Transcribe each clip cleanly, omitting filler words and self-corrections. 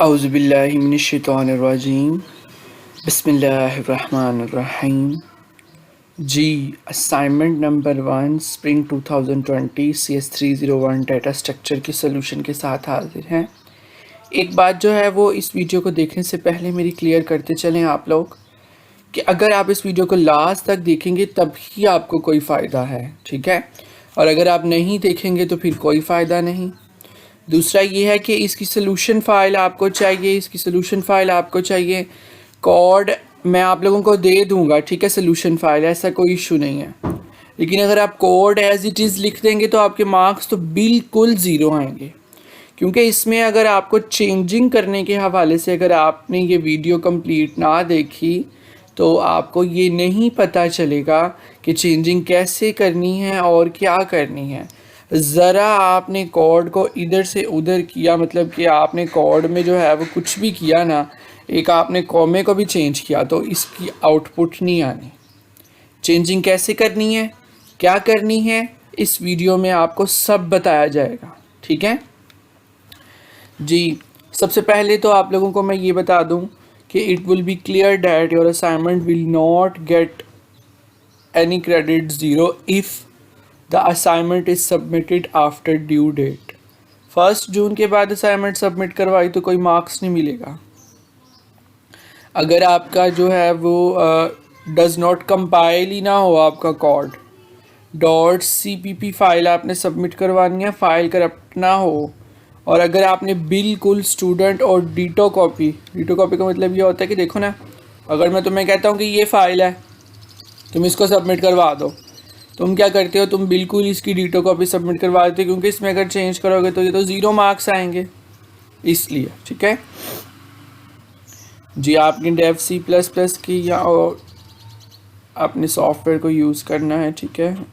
औज़ुबिल्लाहिमिनश्शैतानिर्रजीम बिस्मिल्लाहिर्रहमानिर्रहीम। जी, assignment number 1 spring 2020 CS301 data structure के सॉल्यूशन के साथ हाजिर हैं। एक बात जो है वो इस वीडियो को देखने से पहले मेरी क्लियर करते चलें आप लोग कि अगर आप इस वीडियो को लास्ट तक देखेंगे तभी आपको कोई फ़ायदा है, ठीक है? और अगर आप नहीं देखेंगे तो फिर कोई फ़ायदा नहीं। दूसरा ये है कि इसकी सॉल्यूशन फ़ाइल आपको चाहिए कोड मैं आप लोगों को दे दूंगा, ठीक है? सॉल्यूशन फ़ाइल, ऐसा कोई इशू नहीं है। लेकिन अगर आप कोड एज़ इट इज़ लिख देंगे तो आपके मार्क्स तो बिल्कुल ज़ीरो आएंगे, क्योंकि इसमें अगर आपको चेंजिंग करने के हवाले से अगर आपने ये वीडियो कंप्लीट ना देखी तो आपको ये नहीं पता चलेगा कि चेंजिंग कैसे करनी है और क्या करनी है। ज़रा आपने कोड को इधर से उधर किया, मतलब कि आपने कोड में जो है वो कुछ भी किया ना, एक आपने कॉमे को भी चेंज किया तो इसकी आउटपुट नहीं आनी। चेंजिंग कैसे करनी है, क्या करनी है, इस वीडियो में आपको सब बताया जाएगा, ठीक है जी। सबसे पहले तो आप लोगों को मैं ये बता दूं कि it will be clear that your assignment will not get any credit zero if the assignment is submitted after due date. 1 जून के बाद असाइनमेंट सबमिट करवाई तो कोई मार्क्स नहीं मिलेगा। अगर आपका जो है वो डज़ नॉट कंपाइल ही ना हो, आपका कोड .cpp फाइल आपने सबमिट करवानी है, फाइल करप्ट ना हो, और अगर आपने बिल्कुल स्टूडेंट और डीटो कॉपी का मतलब ये होता है कि देखो ना, अगर मैं तुम्हें कहता हूँ कि ये फ़ाइल है, तुम इसको सबमिट करवा दो, तुम क्या करते हो, तुम बिल्कुल इसकी डीटो कॉपी सबमिट करवा देते हो, क्योंकि इसमें अगर चेंज करोगे तो ये तो ज़ीरो मार्क्स आएंगे, इसलिए, ठीक है जी। आपने डेव C++ की या और अपने सॉफ्टवेयर को यूज़ करना है, ठीक है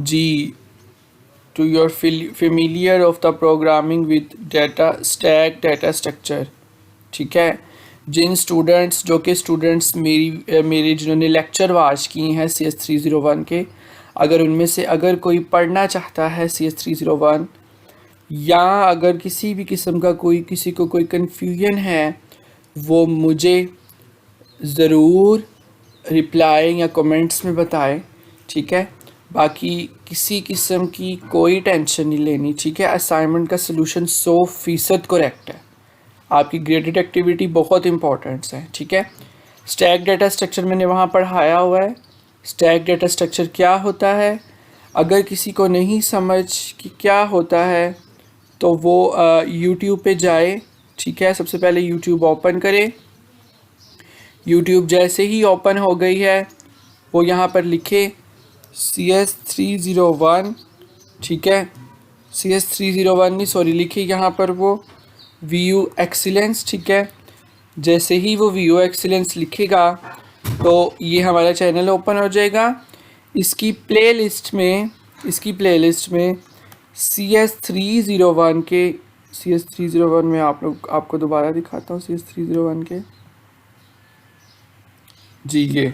जी। To your familiar of the programming with data stack data structure, ठीक है। जिन स्टूडेंट्स मेरे जिन्होंने लेक्चर वॉच किए हैं CS301 के, अगर उनमें से अगर कोई पढ़ना चाहता है CS301, या अगर किसी भी किस्म का किसी को कोई कन्फ्यूजन है, वो मुझे ज़रूर रिप्लाई या कमेंट्स में बताएं, ठीक है। बाकी किसी किस्म की कोई टेंशन नहीं लेनी, ठीक है। असाइनमेंट का सलूशन 100% करेक्ट है। आपकी ग्रेडेड एक्टिविटी बहुत इंपॉर्टेंट्स है, ठीक है। स्टैक डाटा स्ट्रक्चर मैंने वहाँ पढ़ाया हुआ है। स्टैक डाटा स्ट्रक्चर क्या होता है, अगर किसी को नहीं समझ कि क्या होता है तो वो यूट्यूब पे जाए, ठीक है। सबसे पहले यूट्यूब ओपन करें। यूट्यूब जैसे ही ओपन हो गई है, वो यहाँ पर लिखे CS301, ठीक है। CS301 नहीं, सॉरी, लिखिए यहाँ पर वो व्यू एक्सीलेंस, ठीक है। जैसे ही वो व्यू एक्सीलेंस लिखेगा तो ये हमारा चैनल ओपन हो जाएगा। इसकी प्लेलिस्ट में CS301 में आपको दोबारा दिखाता हूँ। CS301 के जी, ये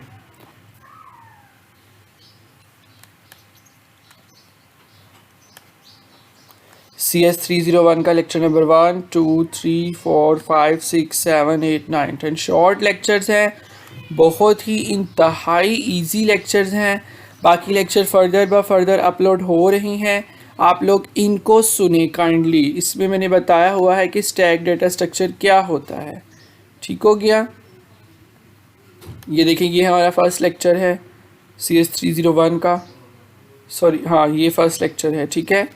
CS301 का लेक्चर नंबर 1, 2, 3, 4, 5, 6, 7, 8, 9, 10 शॉर्ट लेक्चर्स हैं, बहुत ही इंतहाई इजी लेक्चर्स हैं। बाकी लेक्चर फर्दर अपलोड हो रही हैं, आप लोग इनको सुने काइंडली। इसमें मैंने बताया हुआ है कि स्टैक डाटा स्ट्रक्चर क्या होता है, ठीक हो गया। ये देखिए, ये हमारा फर्स्ट लेक्चर है CS301 का, सॉरी हाँ, ये फर्स्ट लेक्चर है, ठीक है।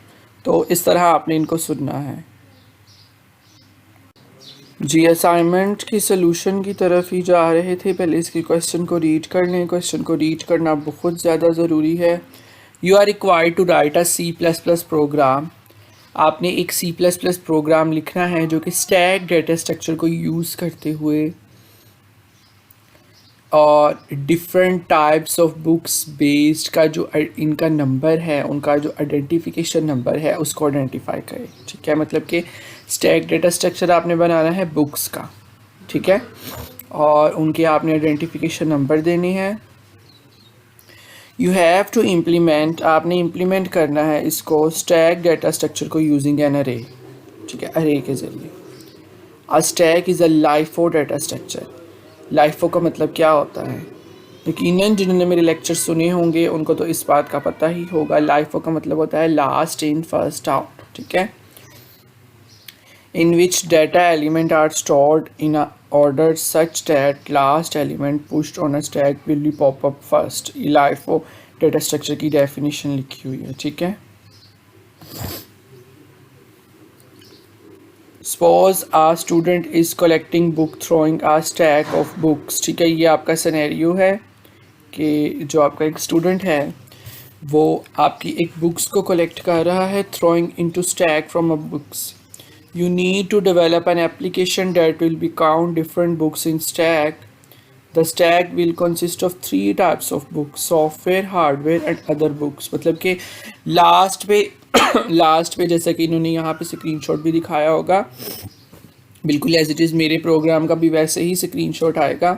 तो इस तरह आपने इनको सुनना है जी। असाइनमेंट की सलूशन की तरफ ही जा रहे थे, पहले इसके क्वेश्चन को रीड कर लें। क्वेश्चन को रीड करना बहुत ज़्यादा ज़रूरी है। You are required to write a C++ program. आपने एक C++ प्रोग्राम लिखना है जो कि स्टैक डाटा स्ट्रक्चर को यूज़ करते हुए और different types of books based का जो इनका नंबर है, उनका जो आइडेंटिफिकेशन नंबर है, उसको आइडेंटिफाई करें, ठीक है। मतलब कि स्टैक डाटा स्ट्रक्चर आपने बनाना है बुक्स का, ठीक है, और उनके आपने आइडेंटिफिकेशन नंबर देने हैं। यू हैव टू इम्प्लीमेंट, आपने इम्प्लीमेंट करना है इसको स्टैक डाटा स्ट्रक्चर को यूजिंग एन अरे, ठीक है, अरे के ज़रिए। A stack is a LIFO data structure. LIFO का मतलब क्या होता है? यकीनन जिन्होंने मेरे लेक्चर सुने होंगे उनको तो इस बात का पता ही होगा। लाइफो का मतलब होता है लास्ट इन फर्स्ट आउट, ठीक है, in which data element are stored in a order such that last element pushed on a stack will be pop up first। ये LIFO डेटा स्ट्रक्चर की डेफिनेशन लिखी हुई है, ठीक है। Suppose a student is collecting book throwing a stack of books। ठीक है, ये आपका सिनेरियो है कि जो आपका एक स्टूडेंट है वो आपकी एक बुक्स को कलेक्ट कर रहा है, throwing into stack from a books। You need to develop an application that will be count different books in stack। The stack will consist of 3 types of books: software, hardware and other books। मतलब कि last पे last पे जैसा कि इन्होंने यहाँ पे screenshot भी दिखाया होगा, बिल्कुल एज इट इज़ मेरे प्रोग्राम का भी वैसे ही स्क्रीनशॉट आएगा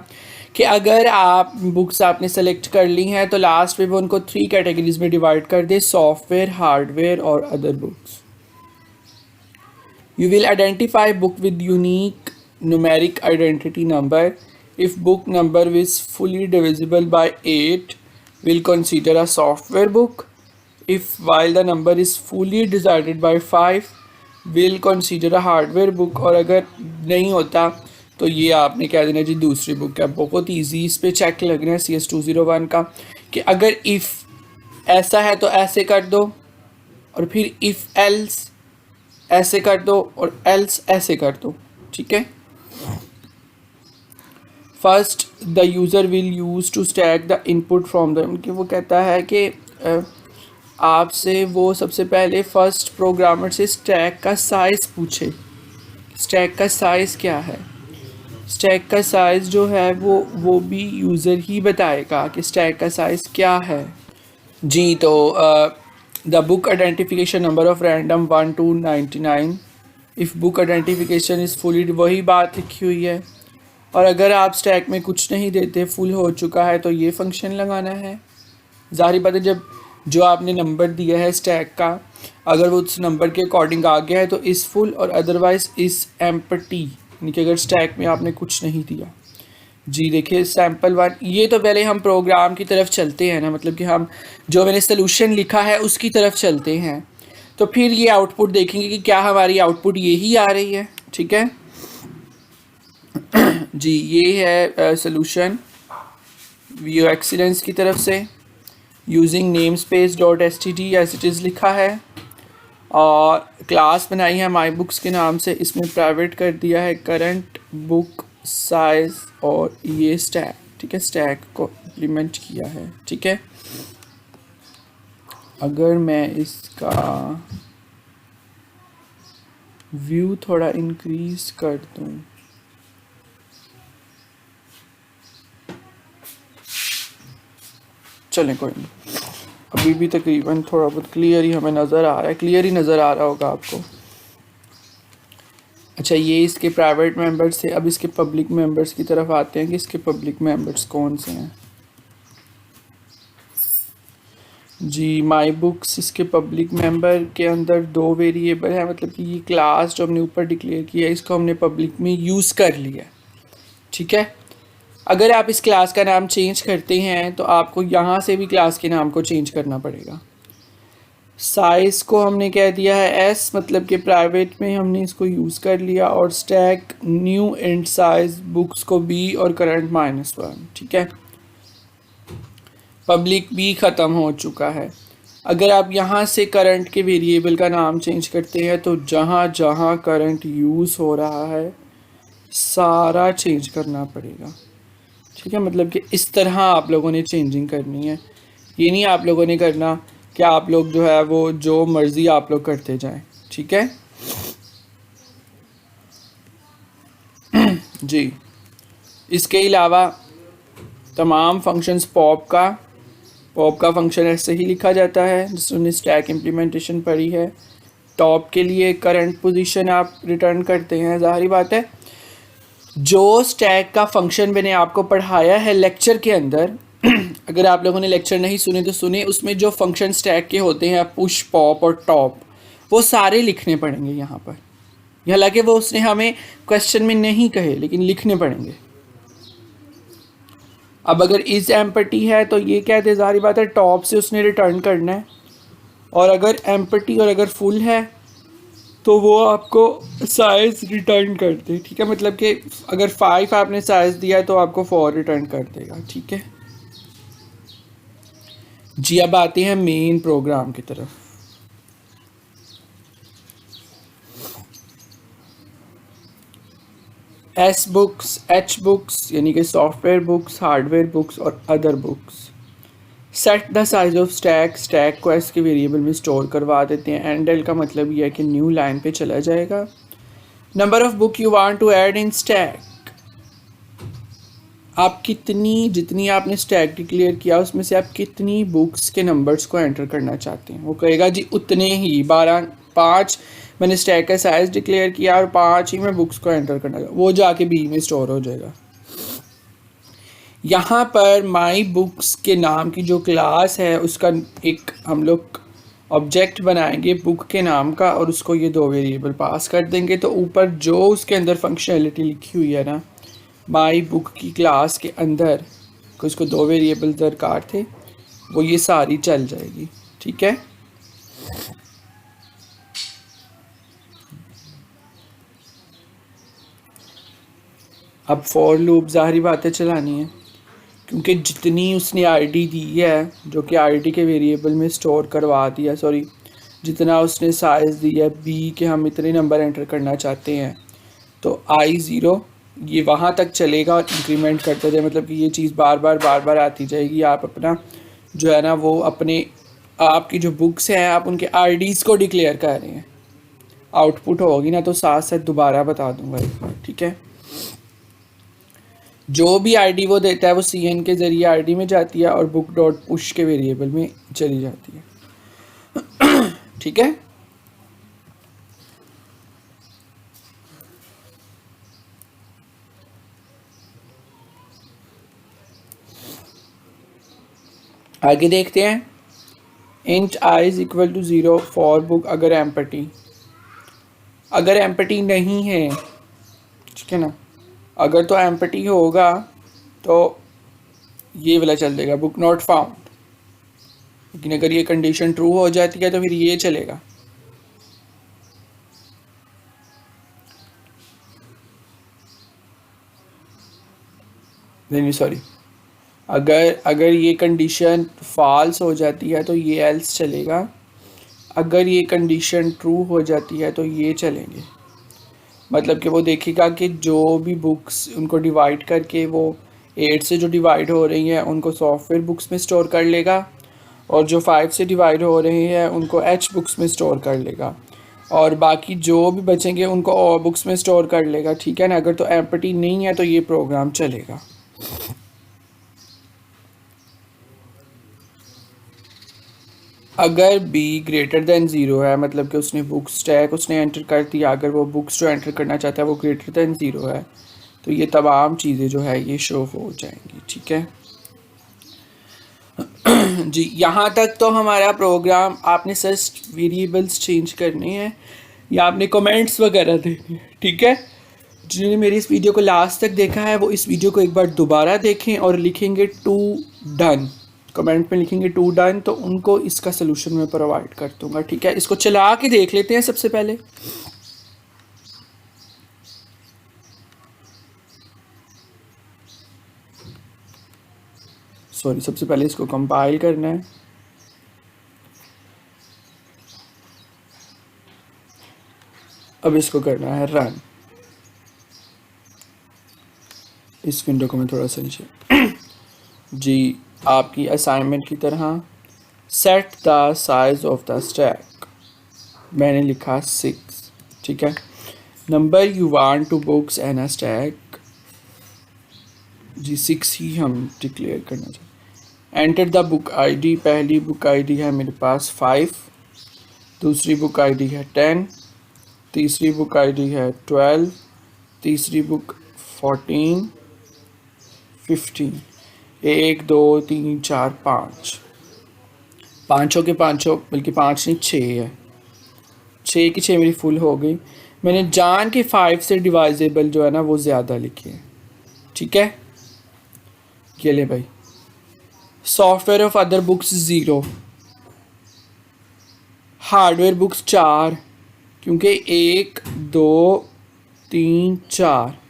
कि अगर आप बुक्स आपने सेलेक्ट कर ली हैं तो लास्ट पे वो उनको 3 कैटेगरीज में डिवाइड कर दे: सॉफ्टवेयर, हार्डवेयर और other books. You will identify book with unique numeric identity number। If book number is fully divisible by 8, we'll consider a software book। If while the number is fully divided by 5, we'll consider a hardware book। और अगर नहीं होता तो ये आपने कह देना जी दूसरी बुक है। बहुत ईजी, इस पे चेक लगना है CS201 का कि अगर इफ़ ऐसा है तो ऐसे कर दो, और फिर इफ़ एल्स ऐसे कर दो, और एल्स ऐसे कर दो, ठीक है। First the user will use to stack the input from the, कि वो कहता है कि आपसे वो सबसे पहले फर्स्ट प्रोग्रामर से स्टैक का साइज़ पूछे। स्टैक का साइज़ क्या है? स्टैक का साइज़ जो है वो भी यूज़र ही बताएगा कि स्टैक का साइज़ क्या है। जी, तो the book identification number of random 1 to 99। if book identification is fully, वही बात लिखी हुई है। और अगर आप स्टैक में कुछ नहीं देते, फुल हो चुका है, तो ये फंक्शन लगाना है। ज़ाहिर बात है जब जो आपने नंबर दिया है स्टैक का, अगर वो उस नंबर के अकॉर्डिंग आ गया है तो इस फुल, और अदरवाइज इस एम्प्टी, यानी कि अगर स्टैक में आपने कुछ नहीं दिया। जी देखिए सैम्पल 1, ये तो पहले हम प्रोग्राम की तरफ चलते हैं ना, मतलब कि हम जो मैंने सोल्यूशन लिखा है उसकी तरफ चलते हैं, तो फिर ये आउटपुट देखेंगे कि क्या हमारी आउटपुट यही आ रही है, ठीक है। जी ये है सोल्यूशन वीओ एक्सीलेंस की तरफ से, using name space dot std as it is लिखा है, और क्लास बनाई है माई बुक्स के नाम से। इसमें प्राइवेट कर दिया है करंट बुक साइज और ये स्टैक, ठीक है, स्टैक को इम्प्लीमेंट किया है, ठीक है। अगर मैं इसका व्यू थोड़ा इंक्रीज कर दूं, चलें कोई नहीं, अभी भी तकरीबन थोड़ा बहुत क्लियर ही हमें नज़र आ रहा है, क्लियर ही नज़र आ रहा होगा आपको। अच्छा, ये इसके प्राइवेट मेंबर्स थे। अब इसके पब्लिक मेंबर्स की तरफ आते हैं कि इसके पब्लिक मेंबर्स कौन से हैं। जी माई बुक्स, इसके पब्लिक मेंबर के अंदर 2 वेरिएबल है, मतलब कि ये क्लास जो हमने ऊपर डिक्लेयर किया है इसको हमने पब्लिक में यूज़ कर लिया, ठीक है। अगर आप इस क्लास का नाम चेंज करते हैं तो आपको यहाँ से भी क्लास के नाम को चेंज करना पड़ेगा। साइज़ को हमने कह दिया है S, मतलब कि प्राइवेट में हमने इसको यूज़ कर लिया, और stack new int size books को B और करंट -1, ठीक है। पब्लिक B ख़त्म हो चुका है। अगर आप यहाँ से करंट के वेरिएबल का नाम चेंज करते हैं तो जहाँ जहाँ करंट यूज़ हो रहा है सारा चेंज करना पड़ेगा, ठीक है। मतलब कि इस तरह आप लोगों ने चेंजिंग करनी है, ये नहीं आप लोगों ने करना कि आप लोग जो है वो जो मर्ज़ी आप लोग करते जाएं, ठीक है। जी इसके अलावा तमाम फंक्शंस पॉप का फंक्शन ऐसे ही लिखा जाता है जिसने स्टैक इम्प्लीमेंटेशन पढ़ी है। टॉप के लिए करंट पोजीशन आप रिटर्न करते हैं, ज़ाहिर बात है जो स्टैक का फंक्शन मैंने आपको पढ़ाया है लेक्चर के अंदर, अगर आप लोगों ने लेक्चर नहीं सुने तो सुने, उसमें जो फंक्शन स्टैक के होते हैं पुश, पॉप और टॉप, वो सारे लिखने पड़ेंगे यहाँ पर, हालांकि वो उसने हमें क्वेश्चन में नहीं कहे लेकिन लिखने पड़ेंगे। अब अगर इज एम्पटी है तो ये कहते हैं ज़ाहिर बात है टॉप से उसने रिटर्न करना है, और अगर एम्पटी और अगर फुल है तो वो आपको साइज रिटर्न कर दे। ठीक है, मतलब कि अगर 5 आपने साइज दिया है तो आपको 4 रिटर्न कर देगा। ठीक है जी, अब आते हैं मेन प्रोग्राम की तरफ। एस बुक्स, एच बुक्स यानी कि सॉफ्टवेयर बुक्स, हार्डवेयर बुक्स और other books. Set the size of stack, stack को एस के वेरिएबल में स्टोर करवा देते हैं। एंड एल का मतलब यह है कि न्यू लाइन पे चला जाएगा। Number of book you want to add in stack, आप कितनी, जितनी आपने स्टैक डिक्लेयर किया उसमें से आप कितनी बुक्स के नंबर्स को एंटर करना चाहते हैं। वो कहेगा जी उतने ही 12, 5 मैंने स्टैक का साइज डिक्लेयर किया और 5 ही मैं बुक्स को एंटर करना चाहता, वो जाके बी में स्टोर हो जाएगा। यहाँ पर माई बुक्स के नाम की जो क्लास है उसका एक हम लोग ऑब्जेक्ट बनाएंगे बुक के नाम का, और उसको ये 2 वेरिएबल पास कर देंगे। तो ऊपर जो उसके अंदर फंक्शनैलिटी लिखी हुई है ना माई बुक की क्लास के अंदर, को इसको 2 वेरिएबल दरकार थे, वो ये सारी चल जाएगी। ठीक है, अब फॉर लूप ज़ाहिर बातें चलानी है, क्योंकि जितनी उसने आईडी दी है जो कि आईडी के वेरिएबल में स्टोर करवा दिया, सॉरी जितना उसने साइज़ दिया है बी के हम इतने नंबर एंटर करना चाहते हैं, तो I0 ये वहाँ तक चलेगा और इंक्रीमेंट करते जाए, मतलब कि ये चीज़ बार बार आती जाएगी। आप अपना जो है ना वो अपने आपकी जो बुक्स हैं आप उनके आईडीज़ को डिक्लेयर कर रहे हैं। आउटपुट होगी ना तो साथ साथ दोबारा बता दूंगा एक बार। ठीक है, जो भी आईडी वो देता है वो CN के ज़रिए आईडी में जाती है और बुक डॉट पुश के वेरिएबल में चली जाती है। ठीक है, आगे देखते हैं। Int I is equal to 0 for book अगर एम्पटी, अगर एम्पटी नहीं है, ठीक है ना, अगर तो एम्पटी होगा तो ये वाला चल देगा बुक नॉट फाउंड, लेकिन अगर ये कंडीशन ट्रू हो जाती है तो फिर ये चलेगा। नहीं सॉरी, अगर ये कंडीशन फॉल्स हो जाती है तो ये एल्स चलेगा, अगर ये कंडीशन ट्रू हो जाती है तो ये चलेंगे। मतलब कि वो देखेगा कि जो भी बुक्स उनको डिवाइड करके वो 8 से जो डिवाइड हो रही हैं उनको सॉफ्टवेयर बुक्स में स्टोर कर लेगा, और जो 5 से डिवाइड हो रहे हैं उनको एच बुक्स में स्टोर कर लेगा, और बाकी जो भी बचेंगे उनको और बुक्स में स्टोर कर लेगा। ठीक है ना, अगर तो एम्पटी नहीं है तो ये प्रोग्राम चलेगा। अगर b ग्रेटर देन 0 है, मतलब कि उसने बुक स्टैक उसने एंटर कर दिया, अगर वो बुक्स जो एंटर करना चाहता है वो ग्रेटर देन 0 है तो ये तमाम चीज़ें जो है ये शो हो जाएंगी। ठीक है जी, यहाँ तक तो हमारा प्रोग्राम, आपने सिर्फ वेरिएबल्स चेंज करने हैं या आपने कमेंट्स वगैरह देने हैं। ठीक है, जिन्होंने मेरी इस वीडियो को लास्ट तक देखा है वो इस वीडियो को एक बार दोबारा देखें और लिखेंगे 2 डन, कमेंट में लिखेंगे 2 डन, तो उनको इसका सलूशन मैं प्रोवाइड कर दूंगा। ठीक है, इसको चला के देख लेते हैं सबसे पहले। सॉरी, सबसे पहले इसको कंपाइल करना है। अब इसको करना है रन। इस विंडो को मैं थोड़ा सा नीचे जी, आपकी असाइनमेंट की तरह set the size of the stack, मैंने लिखा 6। ठीक है, number you want to books and a stack, जी 6 ही हम डिक्लेयर करना चाहते हैं। एंटर द बुक आईडी, पहली बुक आईडी है मेरे पास 5, दूसरी बुक आईडी है 10, तीसरी बुक आईडी है 12, तीसरी बुक 14, 15, 1 2 3 4 5, पाँचों के पाँचों, बल्कि 5 नहीं 6 है, 6 की 6 मेरी फुल हो गई। मैंने जान के 5 से डिवाइजेबल जो है ना वो ज़्यादा लिखे हैं, ठीक है। ये ले भाई, software of other books 0, hardware books 4, क्योंकि 1 2 3 4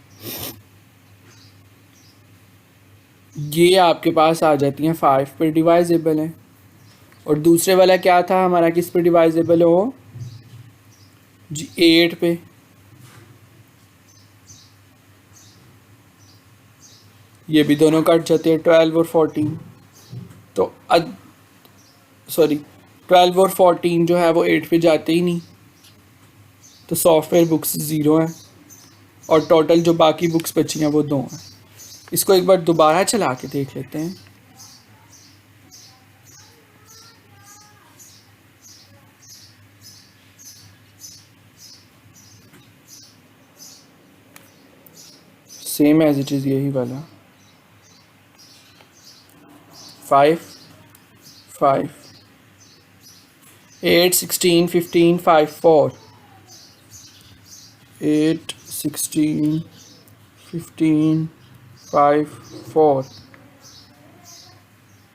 ये आपके पास आ जाती हैं 5 पे डिवाइजेबल हैं। और दूसरे वाला क्या था हमारा, किस पे डिवाइजेबल हो जी, 8 पे। ये भी दोनों कट जाते हैं 12 और 14, तो सॉरी 12 और 14 जो है वो 8 पे जाते ही नहीं, तो सॉफ्टवेयर बुक्स 0 हैं और टोटल जो बाकी बुक्स बची हैं वो 2 हैं। इसको एक बार दोबारा चला के देख लेते हैं। सेम एज इट इज़ यही वाला 5 5 8 16 15 5 4 8 16 15 5 4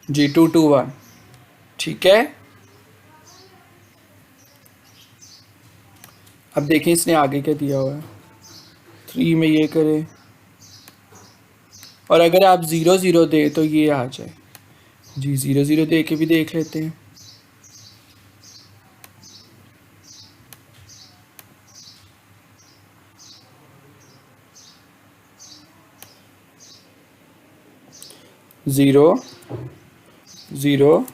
जी 2 2 1, ठीक है। अब देखें इसने आगे क्या दिया हुआ है, 3 में ये करें और अगर आप 0 0 दे तो ये आ जाए जी, 0 0 दे के भी देख लेते हैं। ज़ीरो ज़ीरो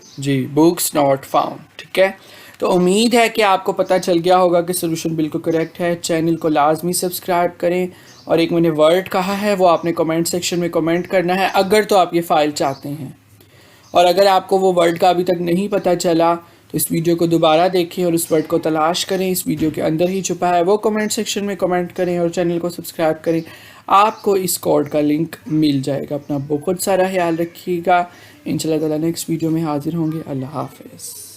जी, बुक्स नॉट फाउंड, ठीक है। तो उम्मीद है कि आपको पता चल गया होगा कि सोल्यूशन बिल्कुल करेक्ट है। चैनल को लाजमी सब्सक्राइब करें और एक मैंने वर्ड कहा है वो आपने कमेंट सेक्शन में कमेंट करना है अगर तो आप ये फ़ाइल चाहते हैं। और अगर आपको वो वर्ड का अभी तक नहीं पता चला तो इस वीडियो को दोबारा देखें और उस वर्ड को तलाश करें, इस वीडियो के अंदर ही छुपा है, वो कमेंट सेक्शन में कमेंट करें और चैनल को सब्सक्राइब करें। आपको इस कोड का लिंक मिल जाएगा। अपना बहुत सारा ख्याल रखिएगा। इंशाल्लाह ताला नेक्स्ट वीडियो में हाजिर होंगे। अल्लाह हाफ़िज़।